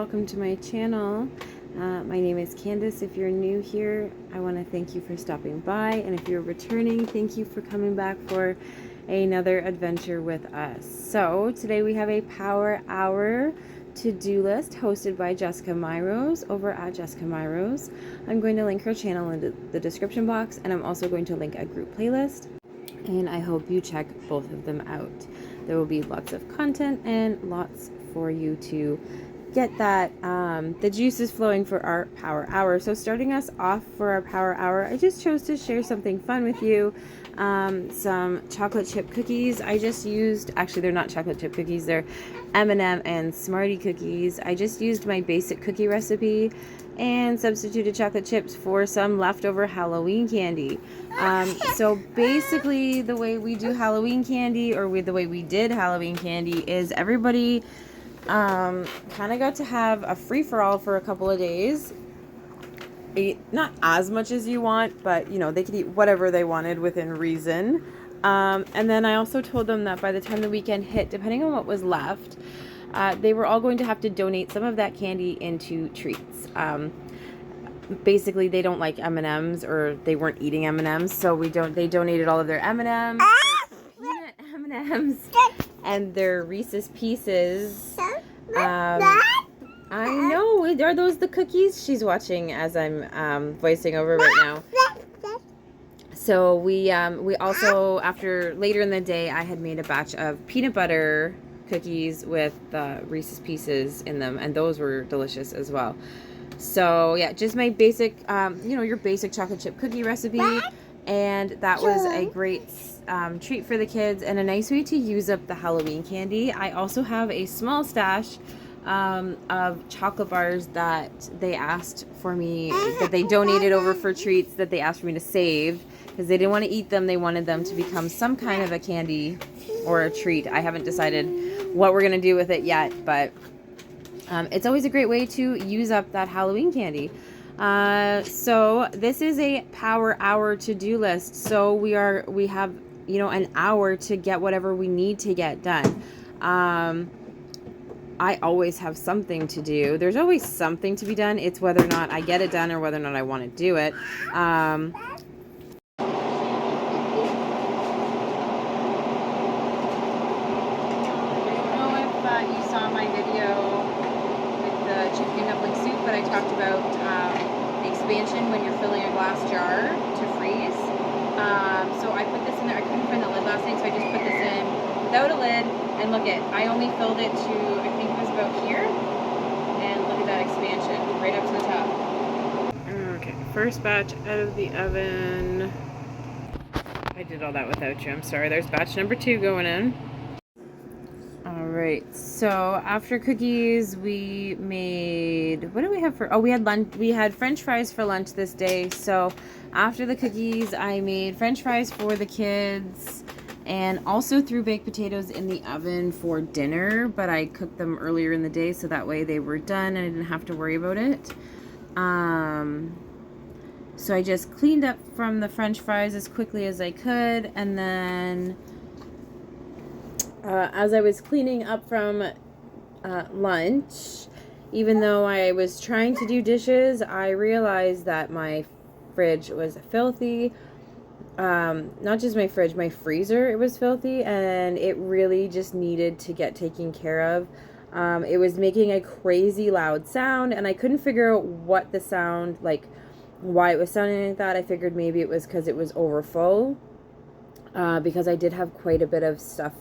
welcome to my channel. My name is Candace. If you're new here, I want to thank you for stopping by, and if you're returning, thank you for coming back for another adventure with us. So today we have a Power Hour to-do list hosted by Jessica Myros over at Jessica Myros. I'm going to link her channel in the description box, and I'm also going to link a group playlist, and I hope you check both of them out. There will be lots of content and lots for you to get that the juices flowing for our Power Hour. So starting us off for our Power Hour, I just chose to share something fun with you. Some chocolate chip cookies. I just used, actually they're not chocolate chip cookies, they're M&M and Smartie cookies. I just used my basic cookie recipe and substituted chocolate chips for some leftover Halloween candy. So basically the way we do Halloween candy, or the way we did Halloween candy, is everybody kind of got to have a free-for-all for a couple of days. Eat not as much as you want, but you know, they could eat whatever they wanted within reason. And then I also told them that by the time the weekend hit, depending on what was left, they were all going to have to donate some of that candy into treats. Basically, they don't like M&Ms, or they weren't eating M&Ms, so they donated all of their M&Ms, their peanut M&Ms, and their Reese's Pieces. I know, are those the cookies? She's watching as I'm voicing over right now. So we also, later in the day, I had made a batch of peanut butter cookies with Reese's Pieces in them, and those were delicious as well. So yeah, just my basic, your basic chocolate chip cookie recipe, and that was a great treat for the kids and a nice way to use up the Halloween candy. I also have a small stash of chocolate bars that they asked for me, that they donated over for treats, that they asked for me to save because they didn't want to eat them. They wanted them to become some kind of a candy or a treat. I haven't decided what we're going to do with it yet, but it's always a great way to use up that Halloween candy. So this is a Power Hour to-do list. So we have, an hour to get whatever we need to get done. I always have something to do. There's always something to be done. It's whether or not I get it done or whether or not I want to do it. You saw my video with the chicken dumpling soup, but I talked about the expansion when you're filling a glass jar to freeze. So I put this in there. I couldn't find the lid last night, so I just put this in without a lid, and look I only filled it to, I think it was about here, and look at that expansion right up to the top. Okay, first batch out of the oven. I did all that without you, I'm sorry. There's batch number 2 going in. Alright, so after cookies, we made, what did we have for, we had lunch, we had French fries for lunch this day. So after the cookies, I made French fries for the kids, and also threw baked potatoes in the oven for dinner, but I cooked them earlier in the day, so that way they were done and I didn't have to worry about it. So I just cleaned up from the French fries as quickly as I could, and then as I was cleaning up from lunch, even though I was trying to do dishes, I realized that my fridge was filthy. Not just my fridge, my freezer, it was filthy, and it really just needed to get taken care of. It was making a crazy loud sound, and I couldn't figure out what the sound, why it was sounding like that. I figured maybe it was because it was overfull, because I did have quite a bit of stuff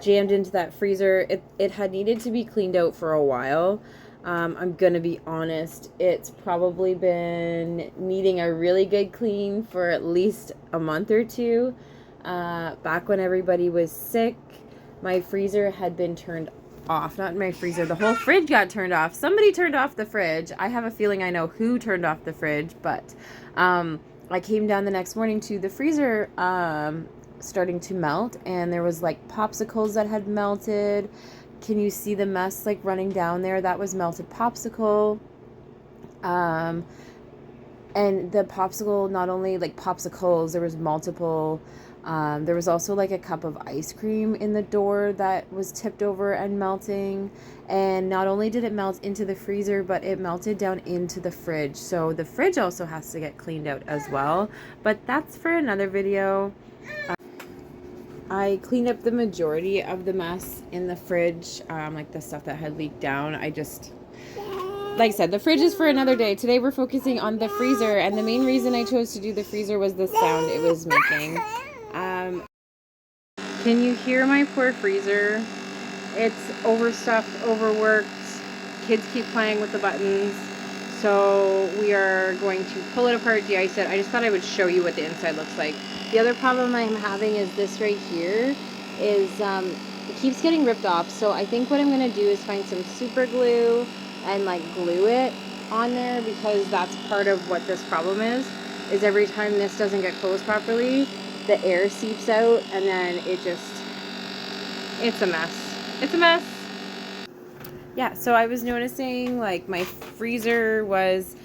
jammed into that freezer. It had needed to be cleaned out for a while. I'm gonna be honest, it's probably been needing a really good clean for at least a month or two. Back when everybody was sick, my freezer had been turned off. Not my freezer, the whole fridge got turned off. Somebody turned off the fridge. I have a feeling I know who turned off the fridge, but I came down the next morning to the freezer starting to melt, and there was popsicles that had melted. Can you see the mess running down there? That was melted popsicle. And the popsicle, not only like popsicles, there was multiple. There was also like a cup of ice cream in the door that was tipped over and melting. And not only did it melt into the freezer, but it melted down into the fridge. So the fridge also has to get cleaned out as well. But that's for another video. I cleaned up the majority of the mess in the fridge, like the stuff that had leaked down. Like I said, the fridge is for another day. Today we're focusing on the freezer, and the main reason I chose to do the freezer was the sound it was making. Can you hear my poor freezer? It's overstuffed, overworked. Kids keep playing with the buttons. So we are going to pull it apart, de-ice it. I just thought I would show you what the inside looks like. The other problem I'm having is this right here is it keeps getting ripped off. So I think what I'm going to do is find some super glue and like glue it on there, because that's part of what this problem is every time this doesn't get closed properly, the air seeps out, and then it's a mess. It's a mess. Yeah, so I was noticing like my freezer was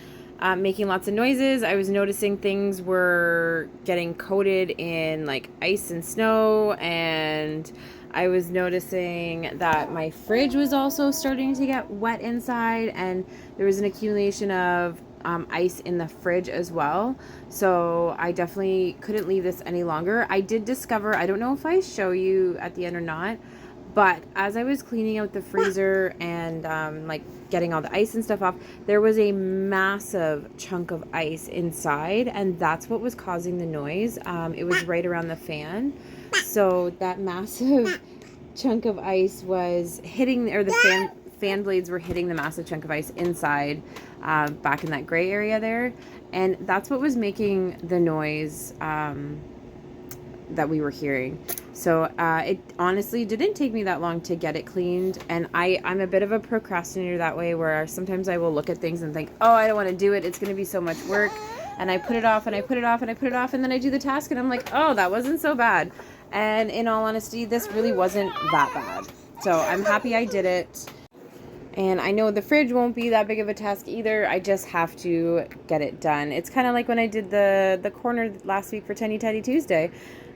making lots of noises. I was noticing things were getting coated in like ice and snow, and I was noticing that my fridge was also starting to get wet inside, and there was an accumulation of ice in the fridge as well. So I definitely couldn't leave this any longer. I did discover, I don't know if I show you at the end or not, but as I was cleaning out the freezer and like getting all the ice and stuff off, there was a massive chunk of ice inside, and that's what was causing the noise. It was right around the fan. So that massive chunk of ice was hitting, or the fan blades were hitting the massive chunk of ice inside, back in that gray area there. And that's what was making the noise that we were hearing. So it honestly didn't take me that long to get it cleaned. And I'm a bit of a procrastinator that way, where sometimes I will look at things and think, oh, I don't want to do it. It's going to be so much work. And I put it off and I put it off and I put it off. And then I do the task and I'm like, oh, that wasn't so bad. And in all honesty, this really wasn't that bad. So I'm happy I did it. And I know the fridge won't be that big of a task either. I just have to get it done. It's kind of like when I did the corner last week for Tiny Teddy Tuesday.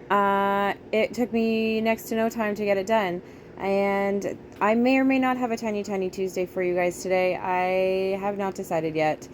It took me next to no time to get it done. And I may or may not have a Tiny Tiny Tuesday for you guys today. I have not decided yet.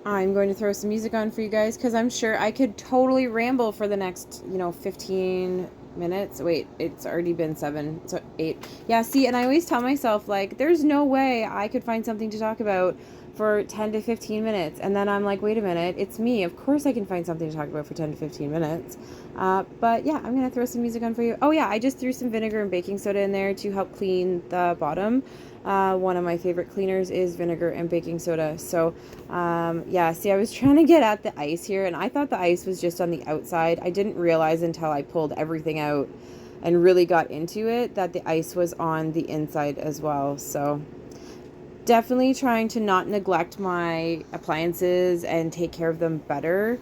I'm going to throw some music on for you guys, because I'm sure I could totally ramble for the next, 15 minutes. Wait, it's already been 7, so 8. Yeah, see, and I always tell myself, like, there's no way I could find something to talk about for 10 to 15 minutes. And then I'm like, wait a minute, it's me. Of course I can find something to talk about for 10 to 15 minutes. But yeah, I'm going to throw some music on for you. Oh yeah, I just threw some vinegar and baking soda in there to help clean the bottom. One of my favorite cleaners is vinegar and baking soda. So yeah, see, I was trying to get at the ice here, and I thought the ice was just on the outside. I didn't realize until I pulled everything out and really got into it that the ice was on the inside as well. So definitely trying to not neglect my appliances and take care of them better.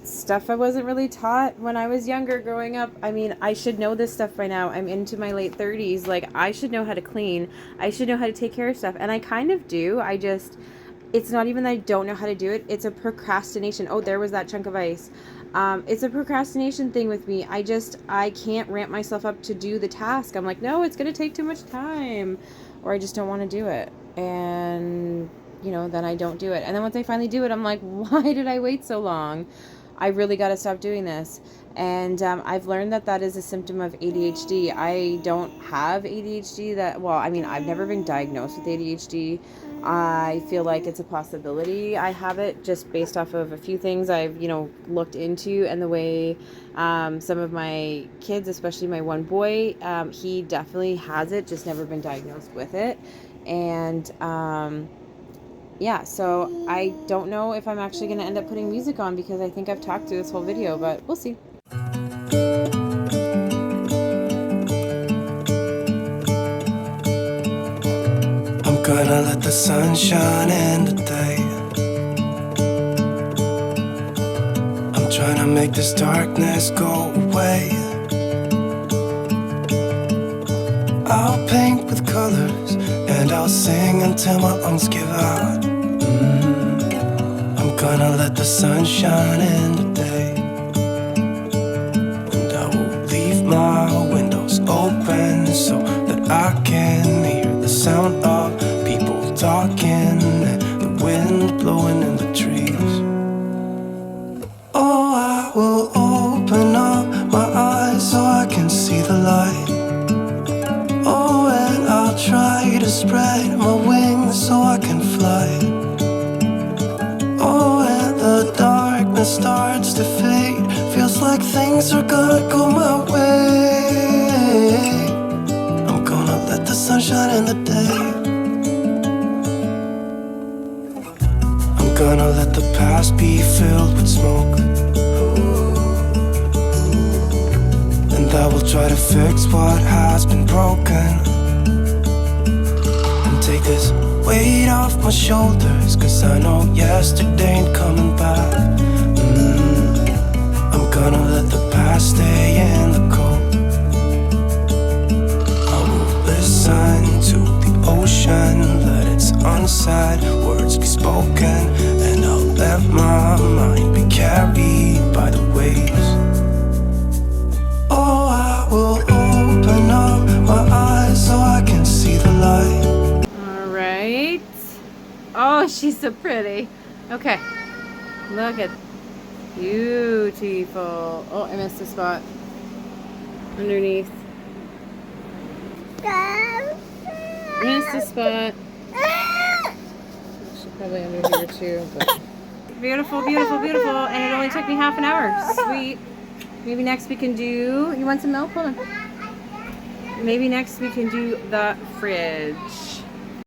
Stuff I wasn't really taught when I was younger growing up. I mean, I should know this stuff by now. I'm into my late 30s. Like, I should know how to clean. I should know how to take care of stuff. And I kind of do. It's not even that I don't know how to do it. It's a procrastination. Oh, there was that chunk of ice. It's a procrastination thing with me. I can't ramp myself up to do the task. I'm like, no, it's going to take too much time. Or I just don't want to do it. And, then I don't do it. And then once I finally do it, I'm like, why did I wait so long? I really got to stop doing this. And I've learned that is a symptom of ADHD. I don't have ADHD I've never been diagnosed with ADHD. I feel like it's a possibility I have it, just based off of a few things I've, looked into, and the way some of my kids, especially my one boy, he definitely has it, just never been diagnosed with it. And yeah, so I don't know if I'm actually going to end up putting music on, because I think I've talked through this whole video, but we'll see. I'm gonna let the sun shine in today. I'm trying to make this darkness go away. I'll paint with colors and I'll sing until my lungs give out. I'm gonna let the sun shine in today. And I will leave my windows open so that I can hear the sound of people talking and the wind blowing in the trees. Oh, I will open up my eyes so I can see the light. Oh, and I'll try to spread my wings so I can fly. Oh, and the darkness starts to fade. Feels like things are gonna go my way. I'm gonna let the sun shine in the day. I'm gonna let the past be filled with smoke. And I will try to fix what has been broken. And take this weight off my shoulders, 'cause I know yesterday ain't coming back. I'm gonna let the past stay in the cold. I will listen to the ocean, let its unsaid words be spoken. And I'll let my mind be carried by the waves. Oh, I will open up my eyes so I can see the light. All right. Oh, she's so pretty. Okay. Look at beautiful. Oh, I missed a spot underneath. Missed a spot. She's probably under here too. But beautiful, beautiful, beautiful. And it only took me half an hour. Sweet. Maybe next we can do. You want some milk? Hold on. Maybe next we can do the fridge.